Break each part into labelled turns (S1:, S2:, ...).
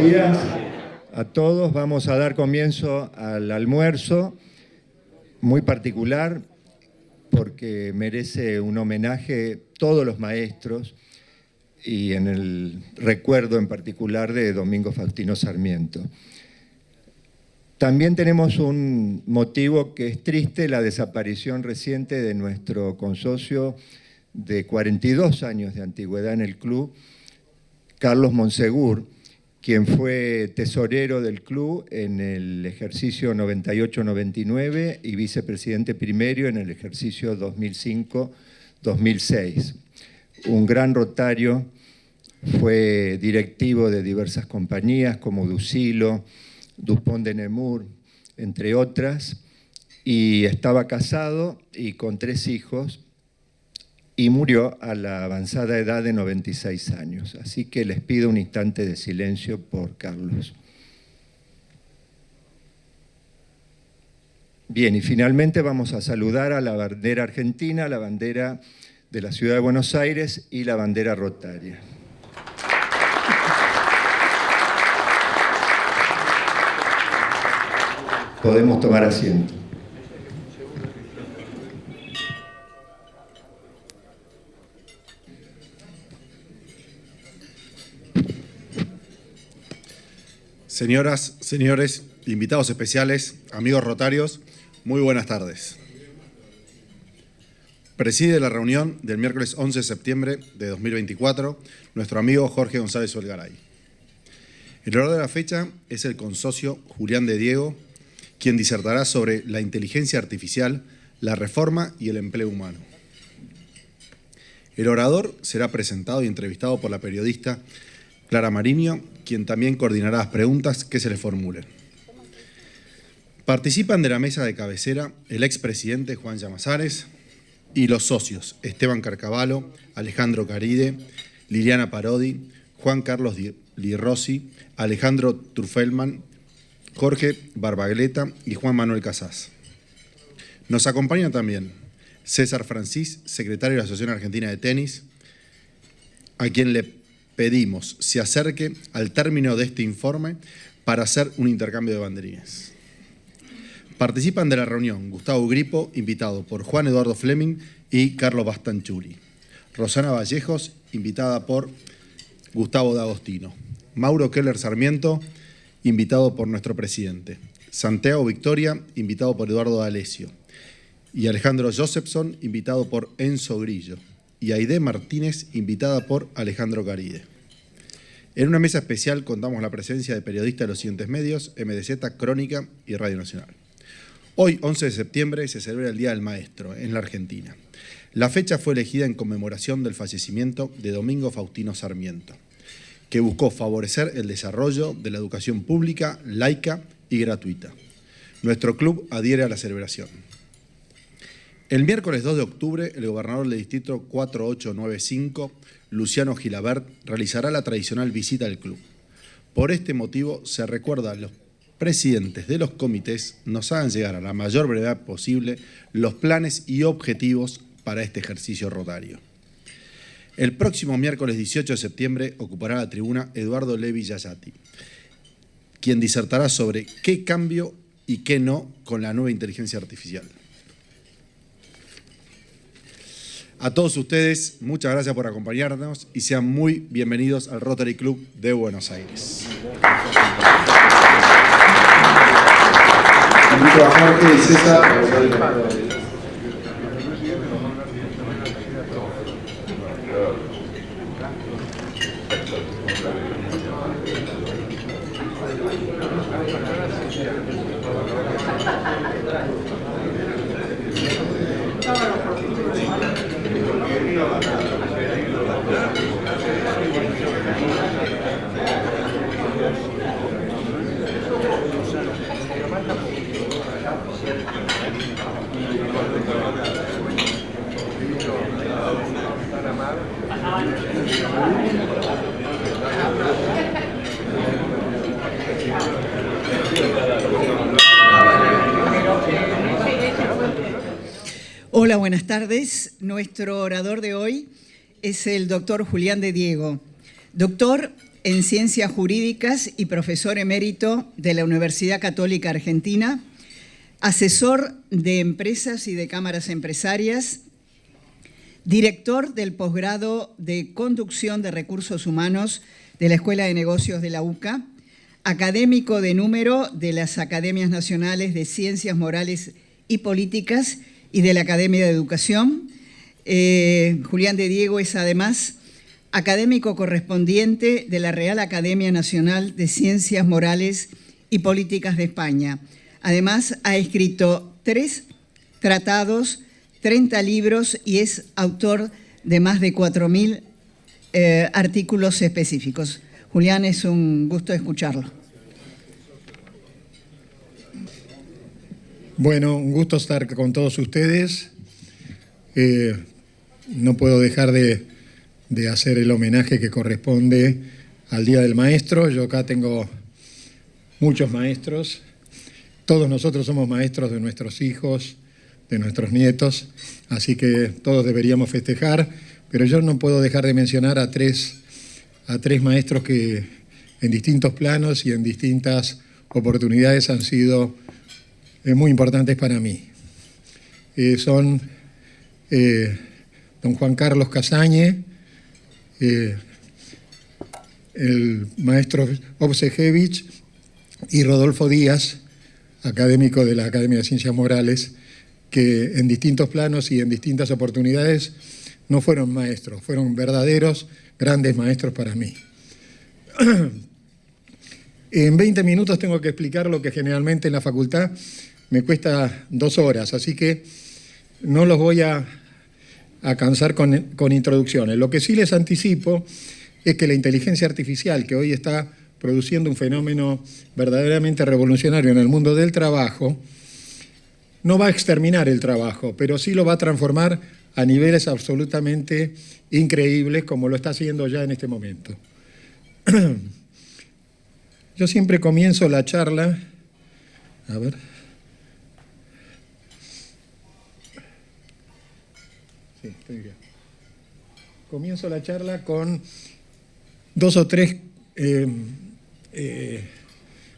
S1: días a todos. Vamos a dar comienzo al almuerzo muy particular porque merece un homenaje todos los maestros y en el recuerdo en particular de Domingo Faustino Sarmiento. También tenemos un motivo que es triste, la desaparición reciente de nuestro consocio de 42 años de antigüedad en el club, Carlos Monsegur, quien fue tesorero del club en el ejercicio 98-99 y vicepresidente primero en el ejercicio 2005-2006. Un gran rotario, fue directivo de diversas compañías como Ducilo, Dupont de Nemours, entre otras, y estaba casado y con 3 hijos, y murió a la avanzada edad de 96 años. Así que les pido un instante de silencio por Carlos. Bien, y finalmente vamos a saludar a la bandera argentina, la bandera de la Ciudad de Buenos Aires y la bandera rotaria. Podemos tomar asiento.
S2: Señoras, señores, invitados especiales, amigos rotarios, muy buenas tardes. Preside la reunión del miércoles 11 de septiembre de 2024 nuestro amigo Jorge González Olgaray. El orador de la fecha es el consocio Julián de Diego, quien disertará sobre la inteligencia artificial, la reforma y el empleo humano. El orador será presentado y entrevistado por la periodista Clara Mariño, quien también coordinará las preguntas que se le formulen. Participan de la mesa de cabecera el expresidente Juan Llamazares y los socios Esteban Carcavalo, Alejandro Caride, Liliana Parodi, Juan Carlos Di Rossi, Alejandro Trufelman, Jorge Barbagleta y Juan Manuel Casás. Nos acompaña también César Francis, secretario de la Asociación Argentina de Tenis, a quien le pedimos se acerque al término de este informe para hacer un intercambio de banderines. Participan de la reunión Gustavo Gripo, invitado por Juan Eduardo Fleming y Carlos Bastanchuri. Rosana Vallejos, invitada por Gustavo D'Agostino. Mauro Keller Sarmiento, invitado por nuestro presidente. Santiago Victoria, invitado por Eduardo D'Alessio. Y Alejandro Josephson, invitado por Enzo Grillo. Y Aide Martínez, invitada por Alejandro Caride. En una mesa especial contamos la presencia de periodistas de los siguientes medios: MDZ, Crónica y Radio Nacional. Hoy, 11 de septiembre, se celebra el Día del Maestro en la Argentina. La fecha fue elegida en conmemoración del fallecimiento de Domingo Faustino Sarmiento, que buscó favorecer el desarrollo de la educación pública, laica y gratuita. Nuestro club adhiere a la celebración. El miércoles 2 de octubre, el gobernador del distrito 4895, Luciano Gilabert, realizará la tradicional visita al club. Por este motivo, se recuerda a los presidentes de los comités nos hagan llegar a la mayor brevedad posible los planes y objetivos para este ejercicio rotario. El próximo miércoles 18 de septiembre ocupará la tribuna Eduardo Levi Yayati, quien disertará sobre qué cambio y qué no con la nueva inteligencia artificial. A todos ustedes, muchas gracias por acompañarnos y sean muy bienvenidos al Rotary Club de Buenos Aires.
S3: Invito a Jorge y César.
S4: Hola, buenas tardes. Nuestro orador de hoy es el doctor Julián de Diego. Doctor en Ciencias Jurídicas y profesor emérito de la Universidad Católica Argentina, asesor de empresas y de cámaras empresarias, director del posgrado de Conducción de Recursos Humanos de la Escuela de Negocios de la UCA, académico de número de las Academias Nacionales de Ciencias Morales y Políticas y de la Academia de Educación. Julián de Diego es además académico correspondiente de la Real Academia Nacional de Ciencias Morales y Políticas de España. Además, ha escrito 3 tratados, 30 libros y es autor de más de 4.000 artículos específicos. Julián, es un gusto escucharlo.
S5: Bueno, un gusto estar con todos ustedes. No puedo dejar de hacer el homenaje que corresponde al Día del Maestro. Yo acá tengo muchos maestros. Todos nosotros somos maestros de nuestros hijos, de nuestros nietos, así que todos deberíamos festejar, pero yo no puedo dejar de mencionar a tres maestros que en distintos planos y en distintas oportunidades han sido muy importantes para mí. Son don Juan Carlos Casañe, el maestro Obsejevich y Rodolfo Díaz, académico de la Academia de Ciencias Morales, que en distintos planos y en distintas oportunidades no fueron maestros, fueron verdaderos grandes maestros para mí. En 20 minutos tengo que explicar lo que generalmente en la facultad me cuesta 2 horas, así que no los voy a cansar con introducciones. Lo que sí les anticipo es que la inteligencia artificial, que hoy está produciendo un fenómeno verdaderamente revolucionario en el mundo del trabajo, no va a exterminar el trabajo, pero sí lo va a transformar a niveles absolutamente increíbles, como lo está haciendo ya en este momento. Yo siempre comienzo la charla, a ver. Sí, estoy bien. Comienzo la charla con 2 o 3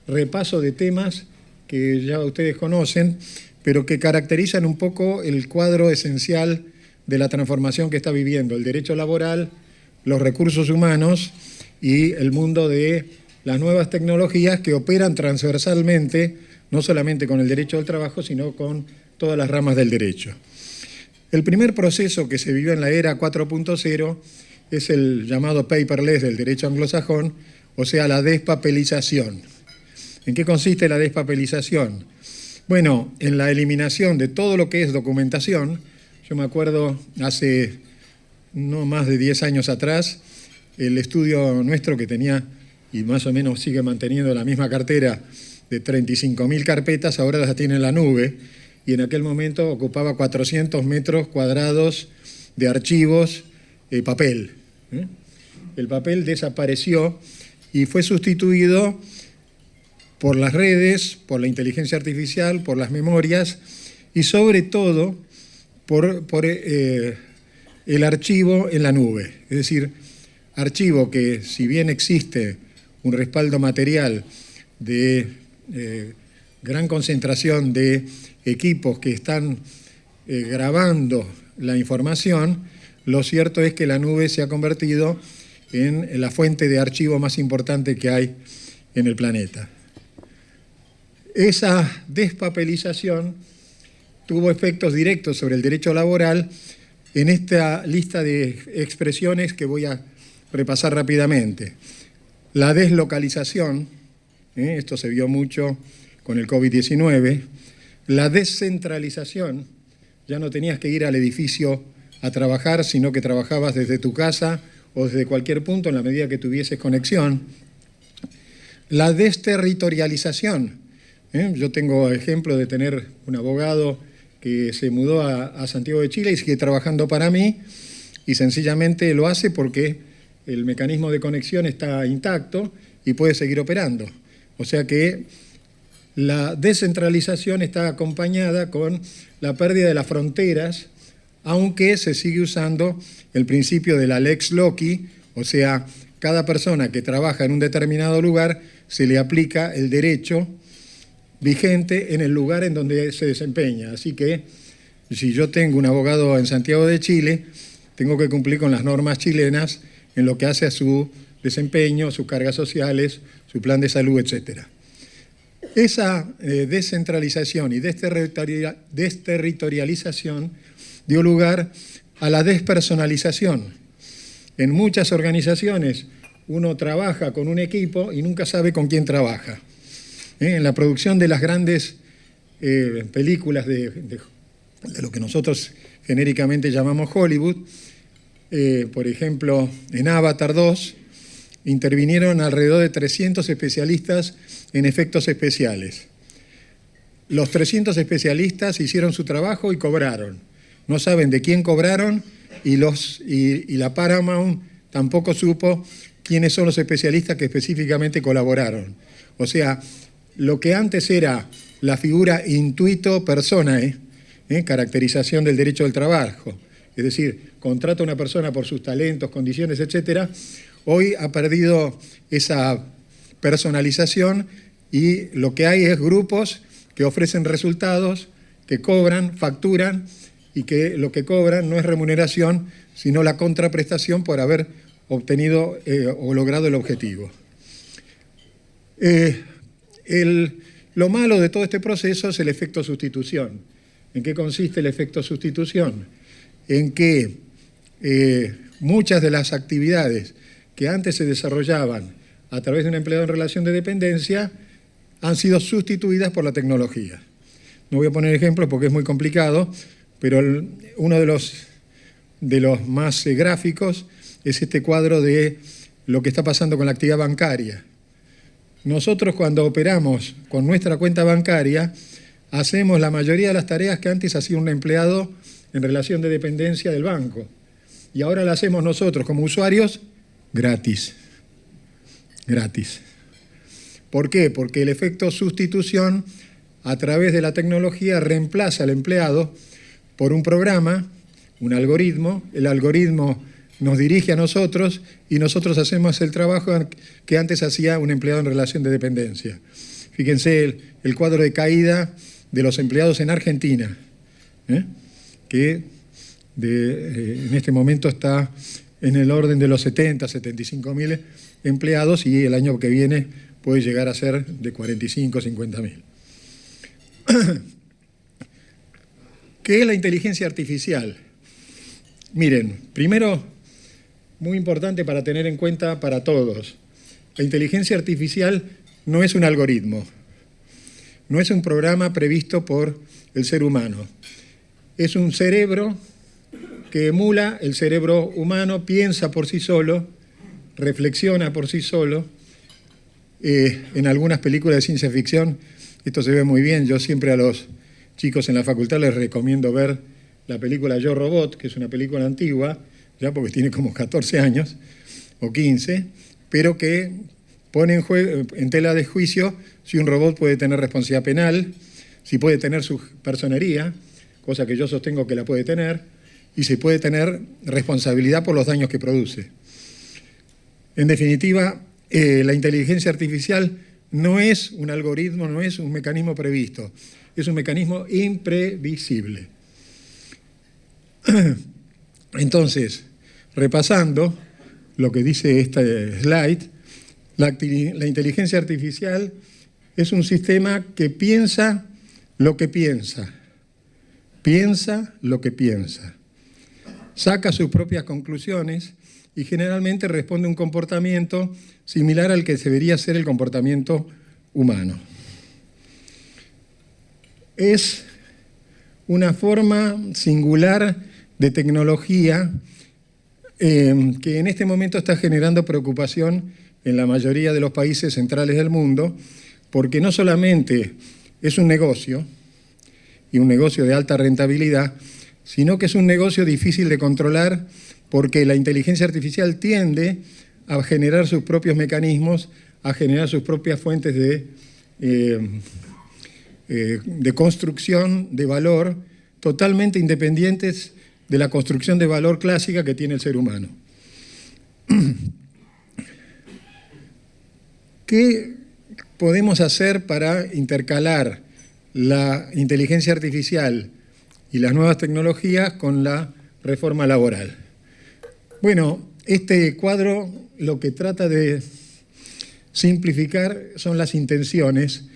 S5: repasos de temas que ya ustedes conocen, pero que caracterizan un poco el cuadro esencial de la transformación que está viviendo el derecho laboral, los recursos humanos y el mundo de las nuevas tecnologías que operan transversalmente, no solamente con el derecho al trabajo, sino con todas las ramas del derecho. El primer proceso que se vivió en la era 4.0 es el llamado paperless del derecho anglosajón, o sea, la despapelización. ¿En qué consiste la despapelización? Bueno, en la eliminación de todo lo que es documentación. Yo me acuerdo hace no más de 10 años atrás, el estudio nuestro que tenía, y más o menos sigue manteniendo la misma cartera de 35.000 carpetas, ahora las tiene en la nube, y en aquel momento ocupaba 400 metros cuadrados de archivos, papel. El papel desapareció y fue sustituido por las redes, por la inteligencia artificial, por las memorias y sobre todo por el archivo en la nube. Es decir, archivo que, si bien existe un respaldo material de gran concentración de equipos que están grabando la información, lo cierto es que la nube se ha convertido en la fuente de archivo más importante que hay en el planeta. Esa despapelización tuvo efectos directos sobre el derecho laboral en esta lista de expresiones que voy a repasar rápidamente. La deslocalización, esto se vio mucho con el COVID-19, la descentralización, ya no tenías que ir al edificio a trabajar, sino que trabajabas desde tu casa o desde cualquier punto en la medida que tuvieses conexión. La desterritorialización. Yo tengo ejemplo de tener un abogado que se mudó a Santiago de Chile y sigue trabajando para mí y sencillamente lo hace porque el mecanismo de conexión está intacto y puede seguir operando. O sea que la descentralización está acompañada con la pérdida de las fronteras, aunque se sigue usando el principio de la lex loci, o sea, cada persona que trabaja en un determinado lugar se le aplica el derecho vigente en el lugar en donde se desempeña. Así que si yo tengo un abogado en Santiago de Chile, tengo que cumplir con las normas chilenas en lo que hace a su desempeño, sus cargas sociales, su plan de salud, etc. Esa descentralización y desterritorialización dio lugar a la despersonalización. En muchas organizaciones uno trabaja con un equipo y nunca sabe con quién trabaja. En la producción de las grandes películas de lo que nosotros genéricamente llamamos Hollywood, por ejemplo, en Avatar 2, intervinieron alrededor de 300 especialistas en efectos especiales. Los 300 especialistas hicieron su trabajo y cobraron. No saben de quién cobraron y la Paramount tampoco supo quiénes son los especialistas que específicamente colaboraron. O sea, lo que antes era la figura intuito personae, caracterización del derecho del trabajo, es decir, contrata a una persona por sus talentos, condiciones, etcétera, hoy ha perdido esa personalización y lo que hay es grupos que ofrecen resultados, que cobran, facturan y que lo que cobran no es remuneración, sino la contraprestación por haber obtenido o logrado el objetivo. Lo malo de todo este proceso es el efecto sustitución. ¿En qué consiste el efecto sustitución? En que muchas de las actividades que antes se desarrollaban a través de un empleado en relación de dependencia han sido sustituidas por la tecnología. No voy a poner ejemplos porque es muy complicado, pero uno de los más gráficos es este cuadro de lo que está pasando con la actividad bancaria. Nosotros cuando operamos con nuestra cuenta bancaria hacemos la mayoría de las tareas que antes hacía un empleado en relación de dependencia del banco. Y ahora la hacemos nosotros como usuarios gratis. Gratis. ¿Por qué? Porque el efecto sustitución a través de la tecnología reemplaza al empleado por un programa, un algoritmo. El algoritmo nos dirige a nosotros y nosotros hacemos el trabajo que antes hacía un empleado en relación de dependencia. Fíjense el cuadro de caída de los empleados en Argentina, que en este momento está en el orden de los 70, 75.000 empleados y el año que viene puede llegar a ser de 45, 50.000. ¿Qué es la inteligencia artificial? Miren, primero, muy importante para tener en cuenta para todos, la inteligencia artificial no es un algoritmo, no es un programa previsto por el ser humano, es un cerebro que emula el cerebro humano, piensa por sí solo, reflexiona por sí solo. En algunas películas de ciencia ficción esto se ve muy bien. Yo siempre a los chicos en la facultad les recomiendo ver la película Yo Robot, que es una película antigua, ya porque tiene como 14 años o 15, pero que pone en tela de juicio si un robot puede tener responsabilidad penal, si puede tener su personería, cosa que yo sostengo que la puede tener, y si puede tener responsabilidad por los daños que produce. En definitiva, la inteligencia artificial no es un algoritmo, no es un mecanismo previsto, es un mecanismo imprevisible. Entonces, repasando lo que dice este slide, la inteligencia artificial es un sistema que piensa lo que piensa, saca sus propias conclusiones y generalmente responde a un comportamiento similar al que debería ser el comportamiento humano. Es una forma singular de tecnología que en este momento está generando preocupación en la mayoría de los países centrales del mundo, porque no solamente es un negocio, y un negocio de alta rentabilidad, sino que es un negocio difícil de controlar porque la inteligencia artificial tiende a generar sus propios mecanismos, a generar sus propias fuentes de construcción de valor totalmente independientes de la construcción de valor clásica que tiene el ser humano. ¿Qué podemos hacer para intercalar la inteligencia artificial y las nuevas tecnologías con la reforma laboral? Bueno, este cuadro lo que trata de simplificar son las intenciones,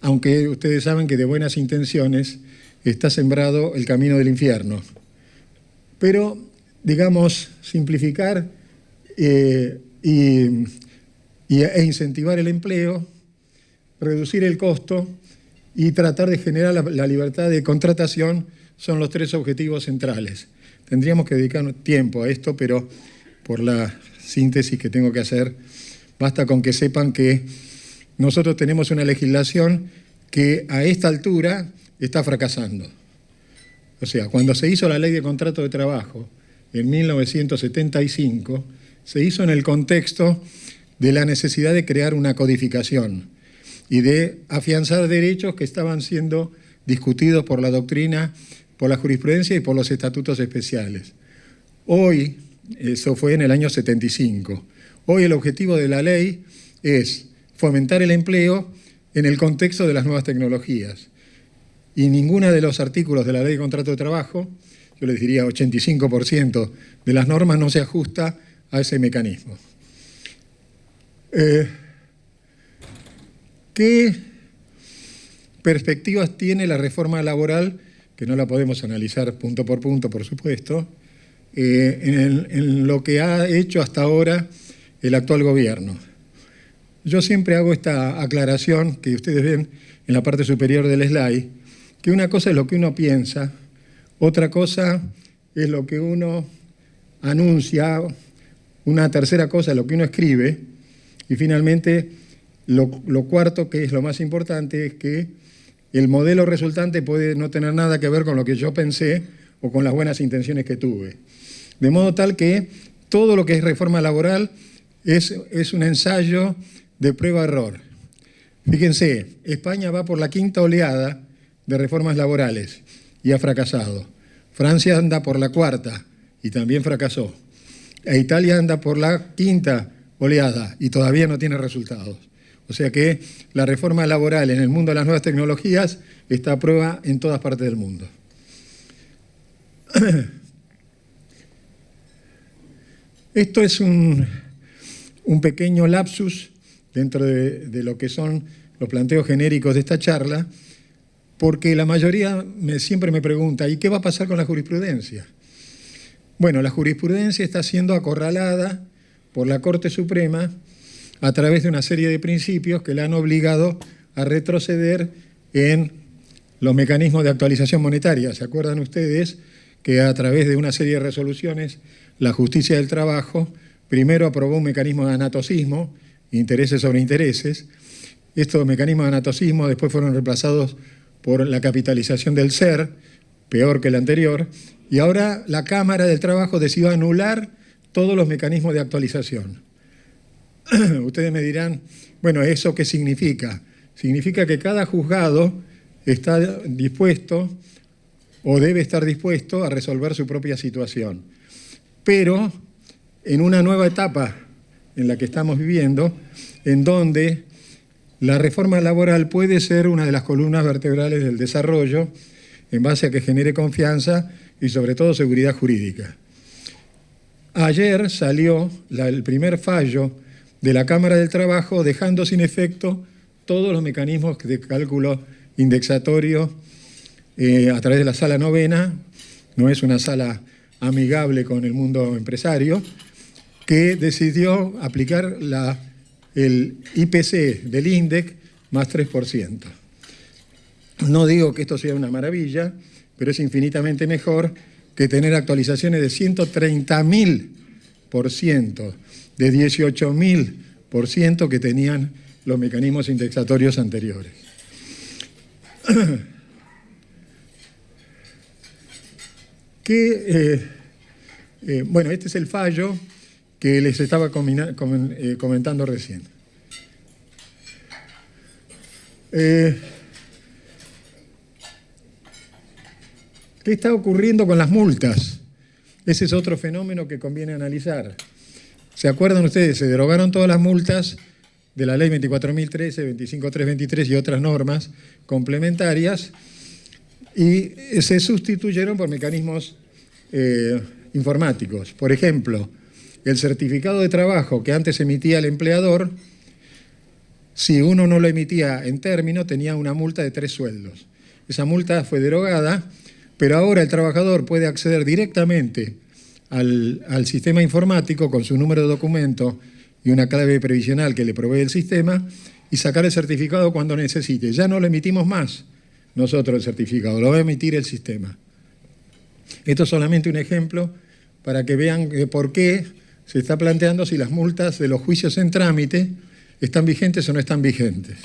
S5: aunque ustedes saben que de buenas intenciones está sembrado el camino del infierno. Pero, digamos, simplificar e incentivar el empleo, reducir el costo y tratar de generar la libertad de contratación son los tres objetivos centrales. Tendríamos que dedicar tiempo a esto, pero por la síntesis que tengo que hacer, basta con que sepan que nosotros tenemos una legislación que a esta altura está fracasando. O sea, cuando se hizo la Ley de Contrato de Trabajo en 1975, se hizo en el contexto de la necesidad de crear una codificación y de afianzar derechos que estaban siendo discutidos por la doctrina, por la jurisprudencia y por los estatutos especiales. Hoy, eso fue en el año 75, hoy el objetivo de la ley es fomentar el empleo en el contexto de las nuevas tecnologías. Y ninguno de los artículos de la Ley de Contrato de Trabajo, yo les diría 85% de las normas, no se ajusta a ese mecanismo. ¿Qué perspectivas tiene la reforma laboral? Que no la podemos analizar punto por punto, por supuesto, en lo que ha hecho hasta ahora el actual gobierno. Yo siempre hago esta aclaración que ustedes ven en la parte superior del slide, que una cosa es lo que uno piensa, otra cosa es lo que uno anuncia, una tercera cosa es lo que uno escribe, y finalmente lo cuarto, que es lo más importante, es que el modelo resultante puede no tener nada que ver con lo que yo pensé o con las buenas intenciones que tuve. De modo tal que todo lo que es reforma laboral es un ensayo de prueba-error. Fíjense, España va por la quinta oleada de reformas laborales y ha fracasado. Francia anda por la cuarta y también fracasó. E Italia anda por la quinta oleada y todavía no tiene resultados. O sea que la reforma laboral en el mundo de las nuevas tecnologías está a prueba en todas partes del mundo. Esto es un pequeño lapsus dentro de lo que son los planteos genéricos de esta charla, porque la mayoría siempre me pregunta, ¿y qué va a pasar con la jurisprudencia? Bueno, la jurisprudencia está siendo acorralada por la Corte Suprema a través de una serie de principios que la han obligado a retroceder en los mecanismos de actualización monetaria. ¿Se acuerdan ustedes que a través de una serie de resoluciones la justicia del trabajo primero aprobó un mecanismo de anatocismo, intereses sobre intereses? Estos mecanismos de anatocismo después fueron reemplazados por la capitalización del ser, peor que el anterior, y ahora la Cámara del Trabajo decidió anular todos los mecanismos de actualización. Ustedes me dirán, bueno, ¿eso qué significa? Significa que cada juzgado está dispuesto o debe estar dispuesto a resolver su propia situación. Pero en una nueva etapa en la que estamos viviendo, en donde la reforma laboral puede ser una de las columnas vertebrales del desarrollo en base a que genere confianza y sobre todo seguridad jurídica. Ayer salió el primer fallo de la Cámara del Trabajo dejando sin efecto todos los mecanismos de cálculo indexatorio a través de la Sala Novena, no es una sala amigable con el mundo empresario, que decidió aplicar el IPC del INDEC más 3%. No digo que esto sea una maravilla, pero es infinitamente mejor que tener actualizaciones de 130.000%, de 18.000% que tenían los mecanismos indexatorios anteriores. Bueno, este es el fallo que les estaba comentando recién. ¿Qué está ocurriendo con las multas? Ese es otro fenómeno que conviene analizar. ¿Se acuerdan ustedes? Se derogaron todas las multas de la Ley 24.013, 25.323 y otras normas complementarias, y se sustituyeron por mecanismos informáticos. Por ejemplo, el certificado de trabajo que antes emitía el empleador, si uno no lo emitía en término, tenía una multa de 3 sueldos. Esa multa fue derogada, pero ahora el trabajador puede acceder directamente al sistema informático con su número de documento y una clave previsional que le provee el sistema y sacar el certificado cuando necesite. Ya no lo emitimos más nosotros el certificado, lo va a emitir el sistema. Esto es solamente un ejemplo para que vean por qué se está planteando si las multas de los juicios en trámite están vigentes o no están vigentes.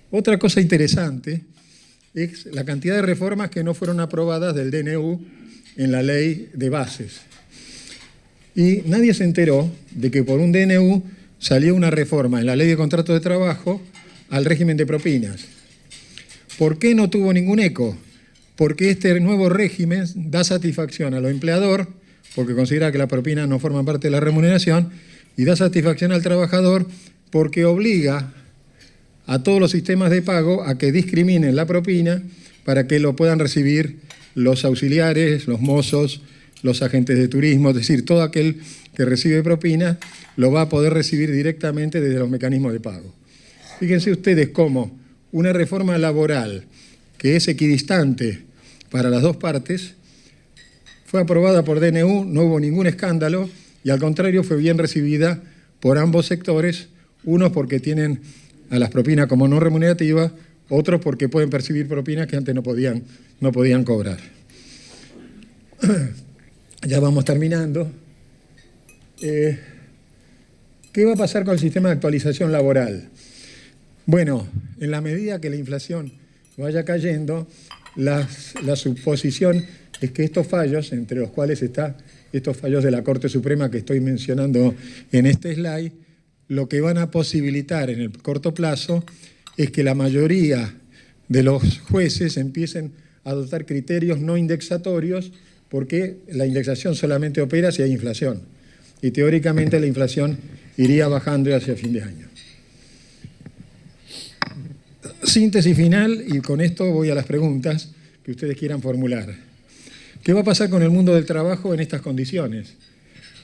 S5: Otra cosa interesante es la cantidad de reformas que no fueron aprobadas del DNU en la ley de bases. Y nadie se enteró de que por un DNU salió una reforma en la ley de contrato de trabajo al régimen de propinas. ¿Por qué no tuvo ningún eco? Porque este nuevo régimen da satisfacción a los empleadores, porque considera que la propina no forma parte de la remuneración, y da satisfacción al trabajador porque obliga a todos los sistemas de pago a que discriminen la propina para que lo puedan recibir los auxiliares, los mozos, los agentes de turismo, es decir, todo aquel que recibe propina lo va a poder recibir directamente desde los mecanismos de pago. Fíjense ustedes cómo una reforma laboral que es equidistante para las dos partes fue aprobada por DNU, no hubo ningún escándalo y al contrario fue bien recibida por ambos sectores, unos porque tienen a las propinas como no remunerativas, otros porque pueden percibir propinas que antes no podían cobrar. Ya vamos terminando. ¿Qué va a pasar con el sistema de actualización laboral? Bueno, en la medida que la inflación vaya cayendo, la suposición es que estos fallos, entre los cuales están estos fallos de la Corte Suprema que estoy mencionando en este slide, lo que van a posibilitar en el corto plazo es que la mayoría de los jueces empiecen a adoptar criterios no indexatorios, porque la indexación solamente opera si hay inflación. Y teóricamente la inflación iría bajando hacia fin de año. Síntesis final, y con esto voy a las preguntas que ustedes quieran formular. ¿Qué va a pasar con el mundo del trabajo en estas condiciones?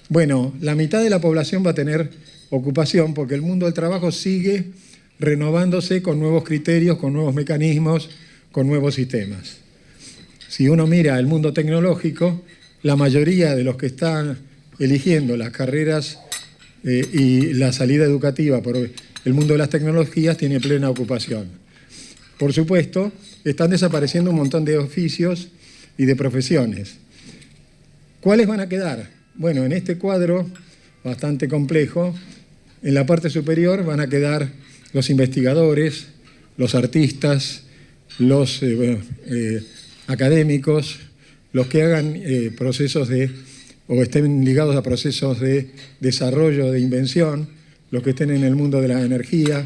S5: Bueno, la mitad de la población va a tener ocupación porque el mundo del trabajo sigue renovándose con nuevos criterios, con nuevos mecanismos, con nuevos sistemas. Si uno mira el mundo tecnológico, la mayoría de los que están eligiendo las carreras y la salida educativa por el mundo de las tecnologías tiene plena ocupación. Por supuesto, están desapareciendo un montón de oficios y de profesiones. ¿Cuáles van a quedar? Bueno, en este cuadro bastante complejo, en la parte superior van a quedar los investigadores, los artistas, los académicos, los que hagan procesos o estén ligados a procesos de desarrollo, de invención, los que estén en el mundo de la energía,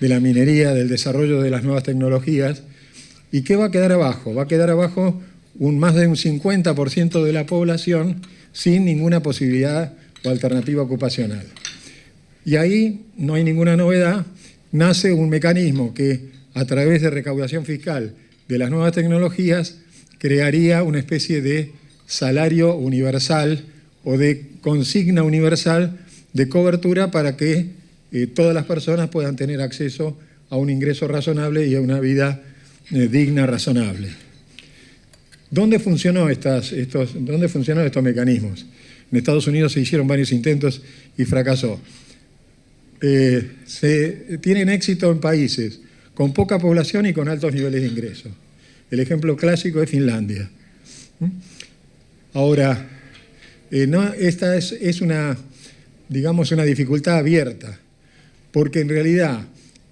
S5: de la minería, del desarrollo de las nuevas tecnologías. ¿Y qué va a quedar abajo? Va a quedar abajo más de un 50% de la población sin ninguna posibilidad o alternativa ocupacional. Y ahí no hay ninguna novedad, nace un mecanismo que a través de recaudación fiscal de las nuevas tecnologías crearía una especie de salario universal o de consigna universal de cobertura para que todas las personas puedan tener acceso a un ingreso razonable y a una vida digna, razonable. ¿Dónde funcionaron estos mecanismos? En Estados Unidos se hicieron varios intentos y fracasó. Tienen éxito en países con poca población y con altos niveles de ingresos. El ejemplo clásico es Finlandia. Ahora, esta es una dificultad abierta, porque en realidad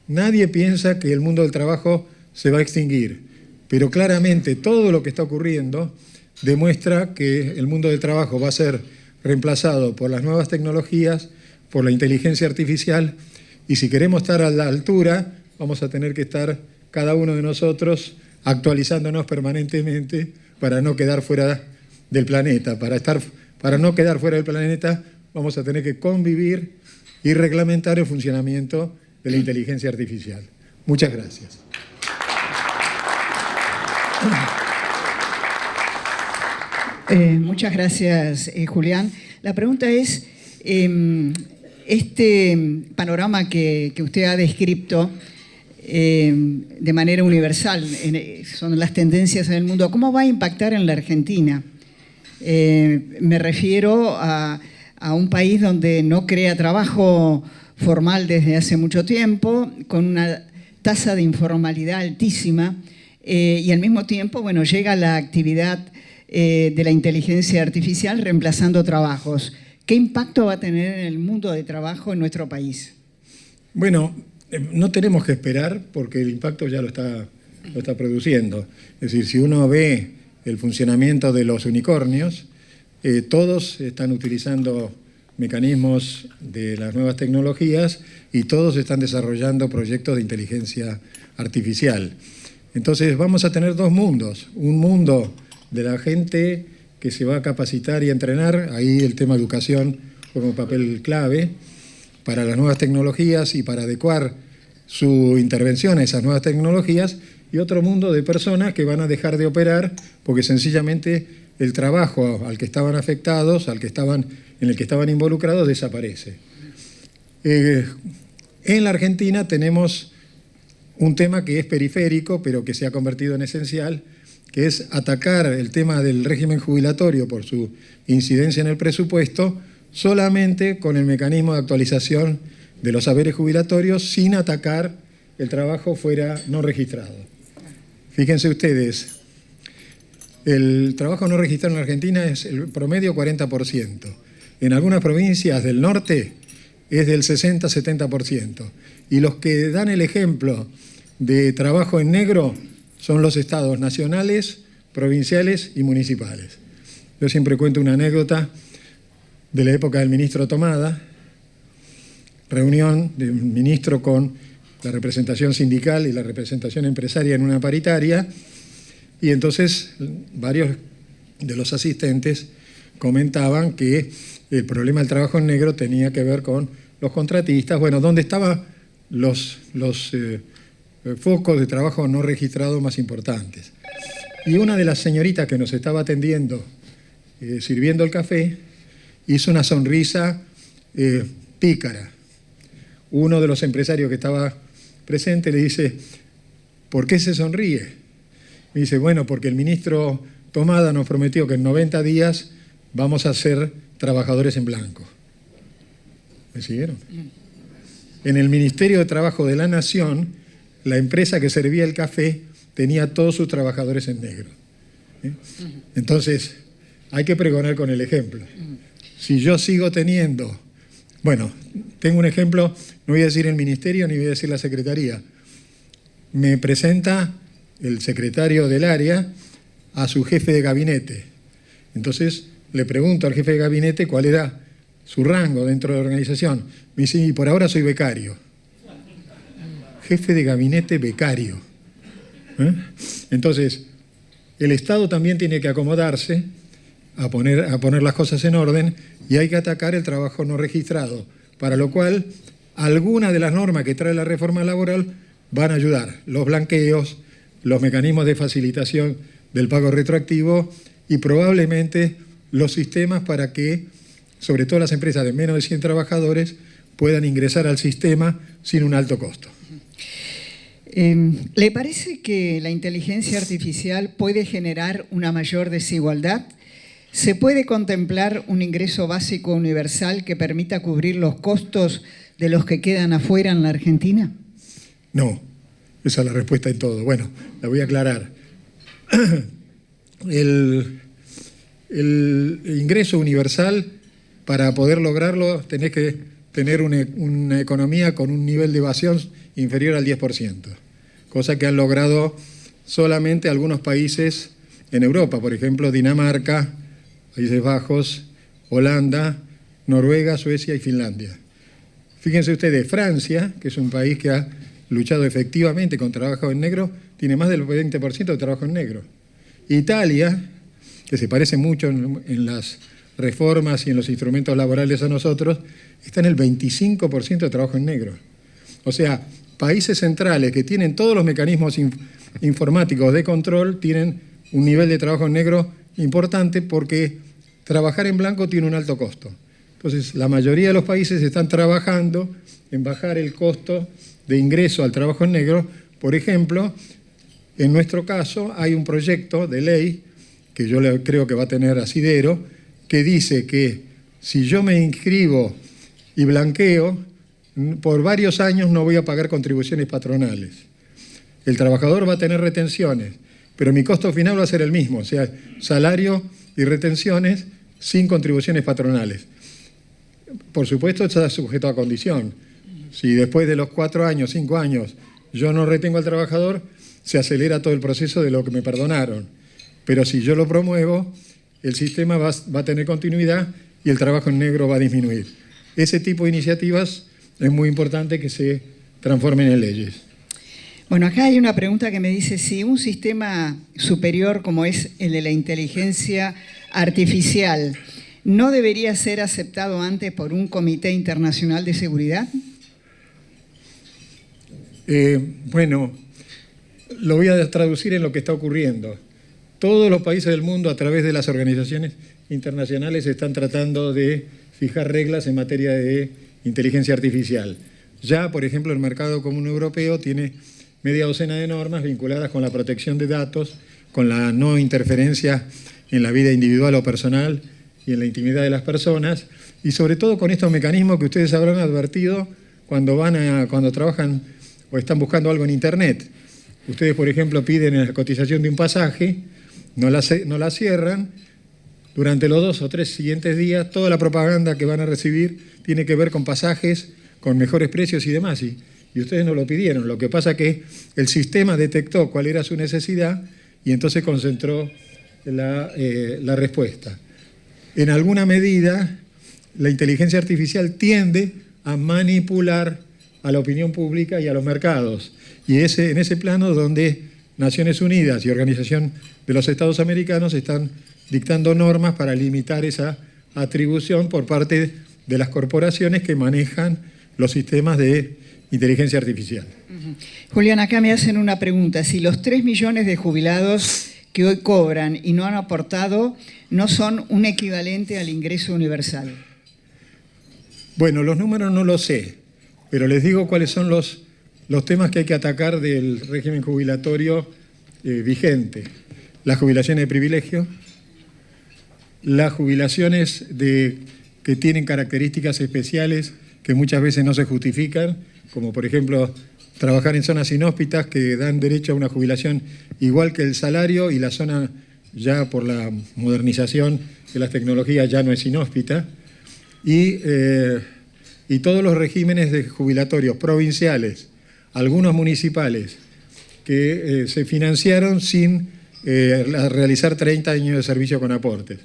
S5: nadie piensa que el mundo del trabajo se va a extinguir, pero claramente todo lo que está ocurriendo demuestra que el mundo del trabajo va a ser reemplazado por las nuevas tecnologías, por la inteligencia artificial, y si queremos estar a la altura, vamos a tener que estar cada uno de nosotros actualizándonos permanentemente para no quedar fuera del planeta. Para no quedar fuera del planeta, vamos a tener que convivir y reglamentar el funcionamiento de la inteligencia artificial. Muchas gracias.
S4: Muchas gracias, Julián. La pregunta es, este panorama que usted ha descrito de manera universal, son las tendencias en el mundo, ¿cómo va a impactar en la Argentina? Me refiero a un país donde no crea trabajo formal desde hace mucho tiempo, con una tasa de informalidad altísima, y al mismo tiempo, bueno, llega la actividad de la inteligencia artificial reemplazando trabajos. ¿Qué impacto va a tener en el mundo de trabajo en nuestro país?
S5: Bueno, no tenemos que esperar porque el impacto ya lo está produciendo. Es decir, si uno ve el funcionamiento de los unicornios, todos están utilizando mecanismos de las nuevas tecnologías y todos están desarrollando proyectos de inteligencia artificial. Entonces vamos a tener dos mundos, un mundo de la gente que se va a capacitar y entrenar, ahí el tema educación juega un papel clave para las nuevas tecnologías y para adecuar su intervención a esas nuevas tecnologías, y otro mundo de personas que van a dejar de operar porque sencillamente el trabajo al que estaban afectados, en el que estaban involucrados, desaparece. En la Argentina tenemos un tema que es periférico, pero que se ha convertido en esencial, que es atacar el tema del régimen jubilatorio por su incidencia en el presupuesto, solamente con el mecanismo de actualización de los saberes jubilatorios, sin atacar el trabajo fuera no registrado. Fíjense ustedes, el trabajo no registrado en la Argentina es el promedio 40%. En algunas provincias del norte es del 60-70%. Y los que dan el ejemplo de trabajo en negro son los estados nacionales, provinciales y municipales. Yo siempre cuento una anécdota de la época del ministro Tomada, reunión del ministro con la representación sindical y la representación empresaria en una paritaria, y entonces varios de los asistentes comentaban que el problema del trabajo en negro tenía que ver con los contratistas, bueno, ¿dónde estaban los focos de trabajo no registrado más importantes? Y una de las señoritas que nos estaba atendiendo, sirviendo el café, hizo una sonrisa pícara. Uno de los empresarios que estaba presente le dice, ¿por qué se sonríe? Me dice, bueno, porque el ministro Tomada nos prometió que en 90 días vamos a ser trabajadores en blanco. ¿Me siguieron? En el Ministerio de Trabajo de la Nación, la empresa que servía el café tenía todos sus trabajadores en negro. Entonces, hay que pregonar con el ejemplo. Si yo sigo teniendo, bueno, tengo un ejemplo, no voy a decir el ministerio ni voy a decir la secretaría. Me presenta el secretario del área a su jefe de gabinete. Entonces, le pregunto al jefe de gabinete cuál era su rango dentro de la organización. Me dice, y por ahora soy becario. Jefe de gabinete becario. Entonces, el Estado también tiene que acomodarse a poner las cosas en orden, y hay que atacar el trabajo no registrado, para lo cual algunas de las normas que trae la reforma laboral van a ayudar. Los blanqueos, los mecanismos de facilitación del pago retroactivo y probablemente los sistemas para que, sobre todo las empresas de menos de 100 trabajadores, puedan ingresar al sistema sin un alto costo.
S4: ¿Le parece que la inteligencia artificial puede generar una mayor desigualdad? ¿Se puede contemplar un ingreso básico universal que permita cubrir los costos de los que quedan afuera en la Argentina?
S5: No, esa es la respuesta en todo. Bueno, la voy a aclarar. El ingreso universal, para poder lograrlo, tenés que tener una economía con un nivel de evasión inferior al 10%, cosa que han logrado solamente algunos países en Europa, por ejemplo, Dinamarca, Países Bajos, Holanda, Noruega, Suecia y Finlandia. Fíjense ustedes, Francia, que es un país que ha luchado efectivamente con trabajo en negro, tiene más del 20% de trabajo en negro. Italia, que se parece mucho en las reformas y en los instrumentos laborales a nosotros, está en el 25% de trabajo en negro. O sea, países centrales que tienen todos los mecanismos informáticos de control tienen un nivel de trabajo en negro importante porque trabajar en blanco tiene un alto costo. Entonces, la mayoría de los países están trabajando en bajar el costo de ingreso al trabajo en negro. Por ejemplo, en nuestro caso hay un proyecto de ley que yo creo que va a tener asidero, que dice que si yo me inscribo y blanqueo, por varios años no voy a pagar contribuciones patronales. El trabajador va a tener retenciones, pero mi costo final va a ser el mismo, o sea, salario y retenciones sin contribuciones patronales. Por supuesto, está sujeto a condición. Si después de los 4 años, 5 años, yo no retengo al trabajador, se acelera todo el proceso de lo que me perdonaron. Pero si yo lo promuevo, el sistema va a tener continuidad y el trabajo en negro va a disminuir. Ese tipo de iniciativas es muy importante que se transformen en leyes.
S4: Bueno, acá hay una pregunta que me dice si un sistema superior como es el de la inteligencia artificial no debería ser aceptado antes por un comité internacional de seguridad.
S5: Bueno, lo voy a traducir en lo que está ocurriendo. Todos los países del mundo, a través de las organizaciones internacionales, están tratando de fijar reglas en materia de inteligencia artificial. Ya, por ejemplo, el Mercado Común Europeo tiene media docena de normas vinculadas con la protección de datos, con la no interferencia en la vida individual o personal y en la intimidad de las personas, y sobre todo con estos mecanismos que ustedes habrán advertido cuando trabajan o están buscando algo en Internet. Ustedes, por ejemplo, piden la cotización de un pasaje, no la cierran, durante los 2 o 3 siguientes días toda la propaganda que van a recibir tiene que ver con pasajes, con mejores precios y demás, y ustedes no lo pidieron. Lo que pasa es que el sistema detectó cuál era su necesidad y entonces concentró la respuesta. En alguna medida, la inteligencia artificial tiende a manipular a la opinión pública y a los mercados. Y en ese plano donde Naciones Unidas y Organización de los Estados Americanos están dictando normas para limitar esa atribución por parte de las corporaciones que manejan los sistemas de inteligencia artificial.
S4: Julián, acá me hacen una pregunta. Si los 3 millones de jubilados que hoy cobran y no han aportado no son un equivalente al ingreso universal.
S5: Bueno, los números no los sé, pero les digo cuáles son los temas que hay que atacar del régimen jubilatorio vigente. Las jubilaciones de privilegio, las jubilaciones que tienen características especiales que muchas veces no se justifican, como por ejemplo trabajar en zonas inhóspitas que dan derecho a una jubilación igual que el salario, y la zona ya por la modernización de las tecnologías ya no es inhóspita, y todos los regímenes de jubilatorios provinciales, algunos municipales, que se financiaron sin realizar 30 años de servicio con aportes.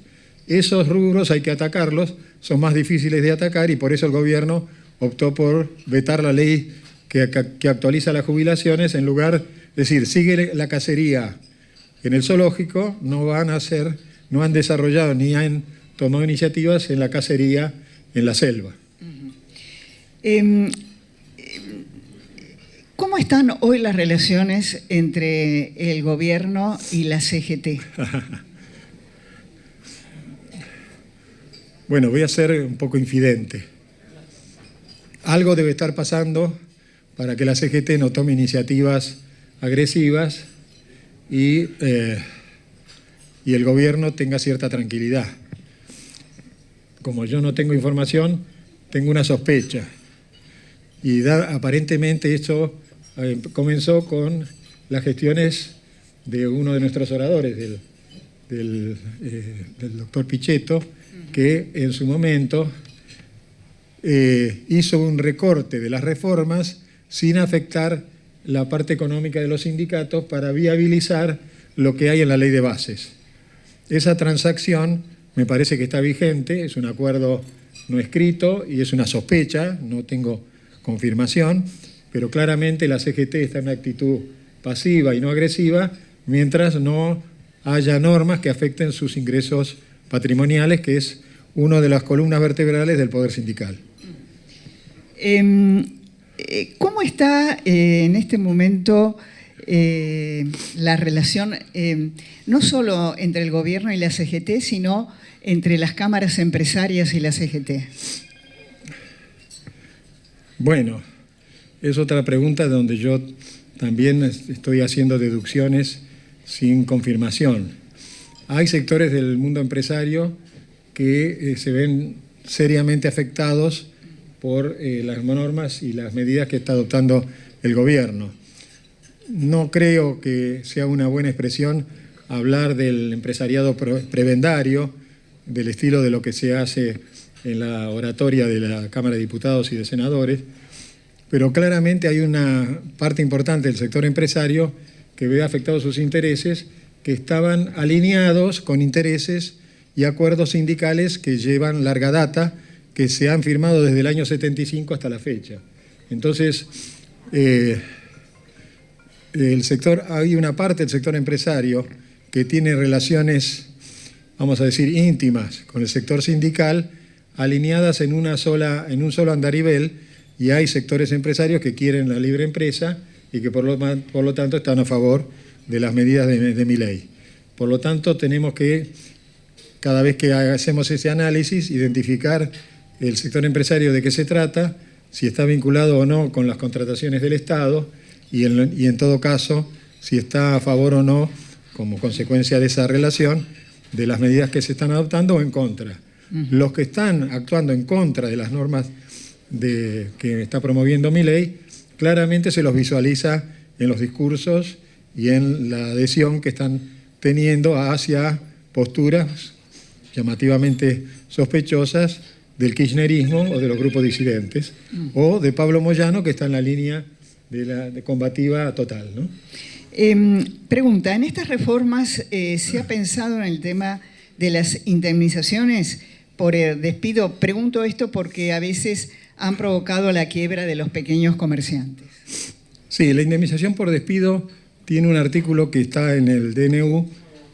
S5: Esos rubros hay que atacarlos, son más difíciles de atacar, y por eso el gobierno optó por vetar la ley que actualiza las jubilaciones. En lugar, es decir, sigue la cacería en el zoológico, no han desarrollado ni han tomado iniciativas en la cacería en la selva.
S4: ¿Cómo están hoy las relaciones entre el gobierno y la CGT?
S5: Bueno, voy a ser un poco infidente. Algo debe estar pasando para que la CGT no tome iniciativas agresivas y el gobierno tenga cierta tranquilidad. Como yo no tengo información, tengo una sospecha. Y aparentemente esto comenzó con las gestiones de uno de nuestros oradores, del doctor Pichetto, que en su momento hizo un recorte de las reformas sin afectar la parte económica de los sindicatos para viabilizar lo que hay en la ley de bases. Esa transacción me parece que está vigente, es un acuerdo no escrito y es una sospecha, no tengo confirmación, pero claramente la CGT está en una actitud pasiva y no agresiva mientras no haya normas que afecten sus ingresos patrimoniales, que es una de las columnas vertebrales del poder sindical.
S4: ¿Cómo está en este momento la relación, no solo entre el gobierno y la CGT, sino entre las cámaras empresarias y la CGT?
S5: Bueno, es otra pregunta donde yo también estoy haciendo deducciones sin confirmación. Hay sectores del mundo empresario que se ven seriamente afectados por las normas y las medidas que está adoptando el gobierno. No creo que sea una buena expresión hablar del empresariado prebendario, del estilo de lo que se hace en la oratoria de la Cámara de Diputados y de Senadores, pero claramente hay una parte importante del sector empresario que ve afectados sus intereses, que estaban alineados con intereses y acuerdos sindicales que llevan larga data, que se han firmado desde el año 75 hasta la fecha. Entonces, hay una parte del sector empresario que tiene relaciones, vamos a decir, íntimas con el sector sindical, alineadas en un solo andarivel, y hay sectores empresarios que quieren la libre empresa y que por lo tanto están a favor de las medidas de Milei. Por lo tanto, tenemos que, cada vez que hacemos ese análisis, identificar el sector empresario de qué se trata, si está vinculado o no con las contrataciones del Estado y en todo caso, si está a favor o no, como consecuencia de esa relación, de las medidas que se están adoptando o en contra. Los que están actuando en contra de las normas que está promoviendo Milei, claramente se los visualiza en los discursos y en la adhesión que están teniendo hacia posturas llamativamente sospechosas del kirchnerismo o de los grupos disidentes, o de Pablo Moyano, que está en la línea de combativa total, ¿no?
S4: Pregunta, ¿en estas reformas se ha pensado en el tema de las indemnizaciones por el despido? Pregunto esto porque a veces han provocado la quiebra de los pequeños comerciantes.
S5: Sí, la indemnización por despido tiene un artículo que está en el DNU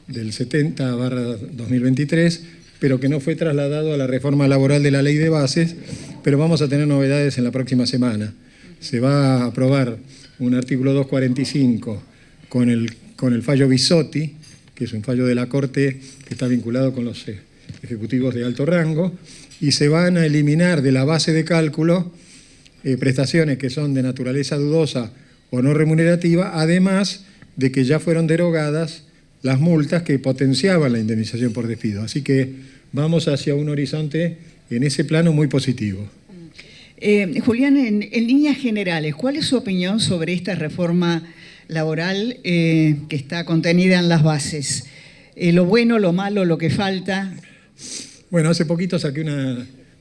S5: del 70/2023, pero que no fue trasladado a la reforma laboral de la Ley de Bases, pero vamos a tener novedades en la próxima semana. Se va a aprobar un artículo 245 con el fallo Bisotti, que es un fallo de la Corte que está vinculado con los ejecutivos de alto rango, y se van a eliminar de la base de cálculo prestaciones que son de naturaleza dudosa o no remunerativa, además de que ya fueron derogadas las multas que potenciaban la indemnización por despido. Así que vamos hacia un horizonte en ese plano muy positivo.
S4: Julián, en líneas generales, ¿cuál es su opinión sobre esta reforma laboral que está contenida en las bases? ¿Lo bueno, lo malo, lo que falta?
S5: Bueno, hace poquito saqué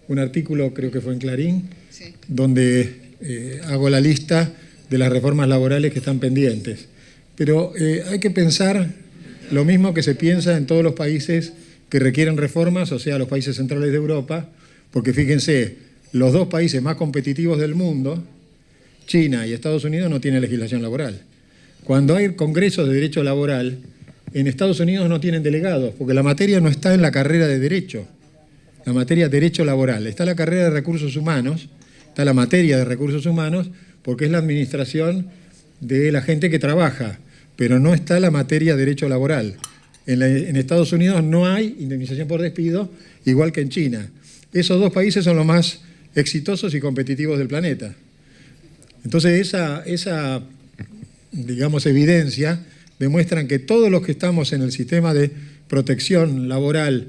S5: un artículo, creo que fue en Clarín, sí, donde hago la lista de las reformas laborales que están pendientes. Pero hay que pensar lo mismo que se piensa en todos los países que requieren reformas, o sea, los países centrales de Europa, porque fíjense, los dos países más competitivos del mundo, China y Estados Unidos, no tienen legislación laboral. Cuando hay congresos de derecho laboral, en Estados Unidos no tienen delegados, porque la materia no está en la carrera de derecho, la materia de derecho laboral. Está la carrera de recursos humanos, está la materia de recursos humanos, porque es la administración de la gente que trabaja, pero no está la materia de derecho laboral. En Estados Unidos no hay indemnización por despido, igual que en China. Esos dos países son los más exitosos y competitivos del planeta. Entonces esa digamos, evidencia demuestran que todos los que estamos en el sistema de protección laboral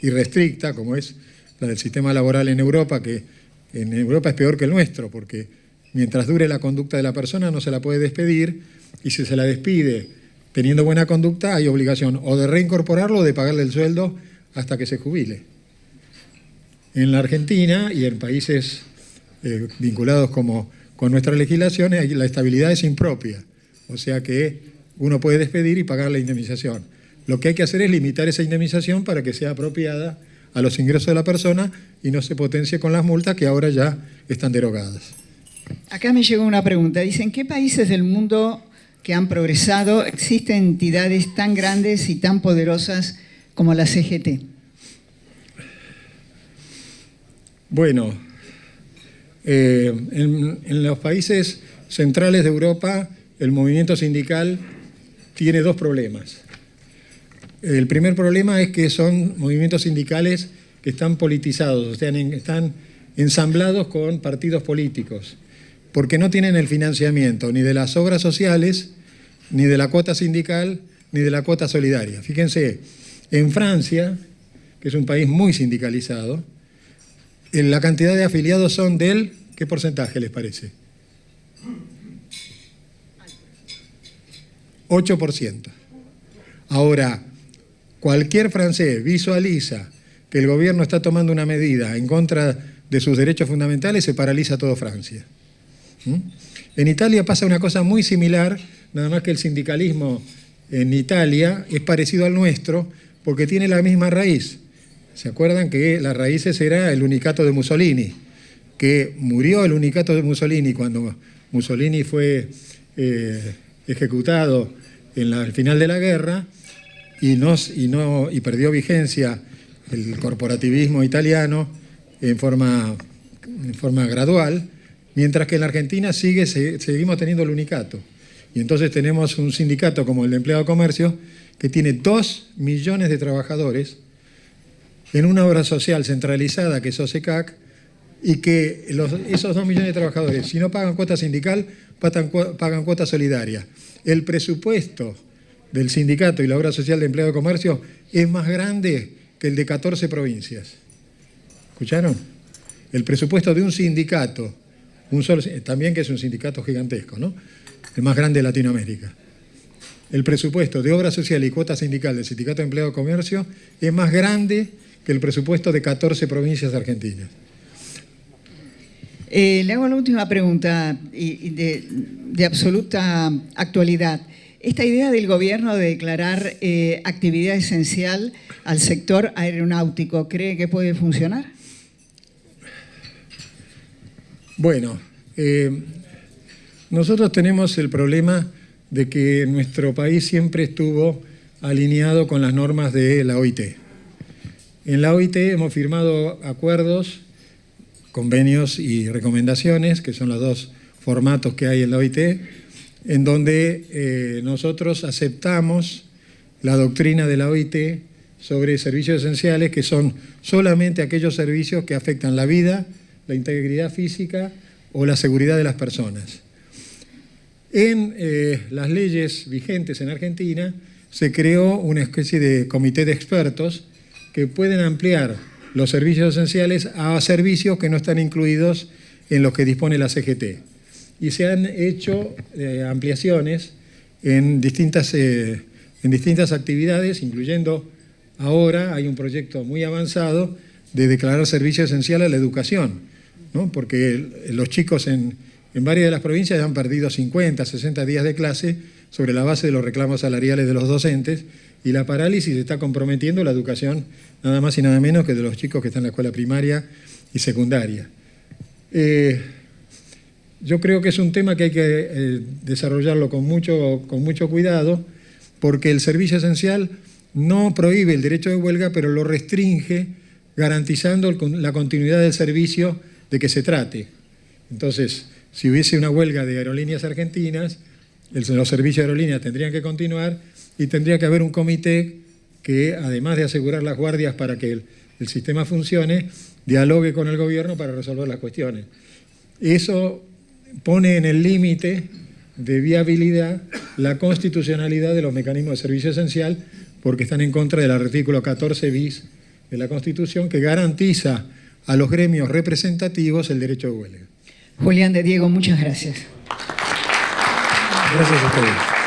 S5: irrestricta, como es la del sistema laboral en Europa, que en Europa es peor que el nuestro, porque mientras dure la conducta de la persona no se la puede despedir, y si se la despide teniendo buena conducta hay obligación o de reincorporarlo o de pagarle el sueldo hasta que se jubile. En la Argentina y en países vinculados con nuestra legislación, la estabilidad es impropia, o sea que uno puede despedir y pagar la indemnización. Lo que hay que hacer es limitar esa indemnización para que sea apropiada a los ingresos de la persona y no se potencie con las multas que ahora ya están derogadas.
S4: Acá me llegó una pregunta. Dice, ¿en qué países del mundo que han progresado existen entidades tan grandes y tan poderosas como la CGT?
S5: Bueno, en los países centrales de Europa, el movimiento sindical tiene dos problemas. El primer problema es que son movimientos sindicales que están politizados, o sea, están ensamblados con partidos políticos, porque no tienen el financiamiento ni de las obras sociales, ni de la cuota sindical, ni de la cuota solidaria. Fíjense, en Francia, que es un país muy sindicalizado, la cantidad de afiliados son del, ¿qué porcentaje les parece? 8%. Ahora, cualquier francés visualiza que el gobierno está tomando una medida en contra de sus derechos fundamentales, se paraliza todo Francia. En Italia pasa una cosa muy similar, nada más que el sindicalismo en Italia es parecido al nuestro porque tiene la misma raíz. ¿Se acuerdan que las raíces era el unicato de Mussolini? Que murió el unicato de Mussolini cuando Mussolini fue ejecutado al final de la guerra y perdió vigencia el corporativismo italiano en forma gradual, mientras que en la Argentina seguimos teniendo el unicato. Y entonces tenemos un sindicato como el de Empleado de Comercio que tiene 2 millones de trabajadores en una obra social centralizada que es OSECAC, y que esos 2 millones de trabajadores, si no pagan cuota sindical, pagan cuota solidaria. El presupuesto del sindicato y la obra social de Empleado de Comercio es más grande que el de 14 provincias. ¿Escucharon? El presupuesto de un sindicato, también que es un sindicato gigantesco, ¿no? El más grande de Latinoamérica. El presupuesto de obra social y cuota sindical del Sindicato de Empleado de Comercio es más grande que el presupuesto de 14 provincias argentinas.
S4: Le hago la última pregunta de absoluta actualidad. Esta idea del gobierno de declarar actividad esencial al sector aeronáutico, ¿cree que puede funcionar?
S5: Bueno, nosotros tenemos el problema de que nuestro país siempre estuvo alineado con las normas de la OIT. En la OIT hemos firmado acuerdos, convenios y recomendaciones, que son los dos formatos que hay en la OIT, en donde nosotros aceptamos la doctrina de la OIT sobre servicios esenciales, que son solamente aquellos servicios que afectan la vida, la integridad física o la seguridad de las personas. En las leyes vigentes en Argentina se creó una especie de comité de expertos que pueden ampliar los servicios esenciales a servicios que no están incluidos en los que dispone la CGT. Y se han hecho ampliaciones en distintas actividades, incluyendo ahora hay un proyecto muy avanzado de declarar servicio esencial a la educación, ¿no? Porque los chicos en varias de las provincias han perdido 50, 60 días de clase sobre la base de los reclamos salariales de los docentes, y la parálisis está comprometiendo la educación nada más y nada menos que de los chicos que están en la escuela primaria y secundaria. Yo creo que es un tema que hay que desarrollarlo con mucho cuidado, porque el servicio esencial no prohíbe el derecho de huelga, pero lo restringe garantizando la continuidad del servicio de que se trate. Entonces, si hubiese una huelga de aerolíneas argentinas, los servicios de aerolíneas tendrían que continuar y tendría que haber un comité que, además de asegurar las guardias para que el sistema funcione, dialogue con el gobierno para resolver las cuestiones. Eso pone en el límite de viabilidad la constitucionalidad de los mecanismos de servicio esencial, porque están en contra del artículo 14 bis de la Constitución, que garantiza a los gremios representativos el derecho de huelga.
S4: Julián de Diego, muchas gracias.
S5: Gracias a ustedes.